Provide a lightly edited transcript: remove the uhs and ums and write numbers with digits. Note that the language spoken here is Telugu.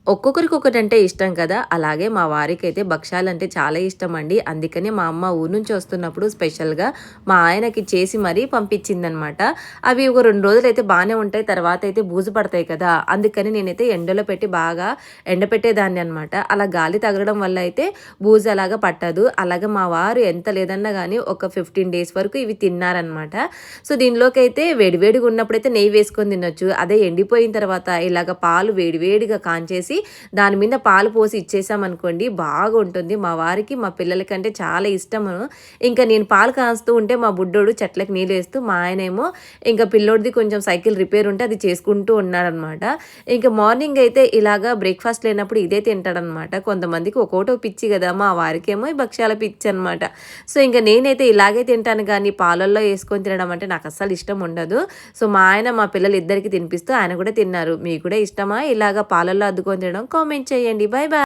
ఒక్కొక్కరికి ఒకటంటే ఇష్టం కదా! అలాగే మా వారికైతే భక్షాలంటే చాలా ఇష్టమండి. అందుకనే మా అమ్మ ఊరు నుంచి వస్తున్నప్పుడు స్పెషల్‌గా మా ఆయనకి చేసి మరీ పంపించిందనమాట. అవి ఒక 2 రోజులైతే బానే ఉంటాయి. తర్వాతయితే బూజు పడతాయి కదా! అందుకని నేనైతే ఎండలో పెట్టి బాగా ఎండపెట్టేదాన్ని అనమాట. అలా గాలి తగలడం వల్ల అయితే బూజు అలాగా పట్టదు. అలాగే మా వారు ఎంత లేదన్నా గానీ ఒక 15 డేస్ వరకు ఇవి తిన్నారనమాట. సో, దీనిలోకైతే వేడి వేడిగా ఉన్నప్పుడైతే నెయ్యి వేసుకొని తినొచ్చు. అదే ఎండిపోయిన తర్వాత ఇలాగ పాలు వేడి వేడిగా కాంచేసి దాని మీద పాలు పోసి ఇచ్చేసామనుకోండి బాగుంటుంది. మా వారికి, మా పిల్లలకంటే చాలా ఇష్టము. ఇంకా నేను పాలు కాస్తూ ఉంటే మా బుడ్డోడు చెట్లకి నీళ్ళేస్తూ, మా ఆయనేమో ఇంకా పిల్లోడిది కొంచెం సైకిల్ రిపేర్ ఉంటే అది చేసుకుంటూ ఉన్నాడనమాట. ఇంక మార్నింగ్ అయితే ఇలాగా బ్రేక్‌ఫాస్ట్ లేనప్పుడు ఇదే తింటాడనమాట. కొంతమందికి ఒక్కోటో పిచ్చి గదా! మా వారికేమో ఈ భక్ష్యాల పిచ్చనమాట. సో, ఇంక నేనైతే ఇలాగే తింటాను గానీ పాలల్లో యేసుకొని తినడం అంటే నాకస్సలు ఇష్టం ఉండదు. సో, మా ఆయన, మా పిల్లలిద్దరికీ తినిపిస్తూ ఆయన కూడా తిన్నారు. మీకు కూడా ఇష్టమా ఇలాగ పాలల్లో అద్దుకొని తినడం? కామెంట్ చేయండి. Bye bye.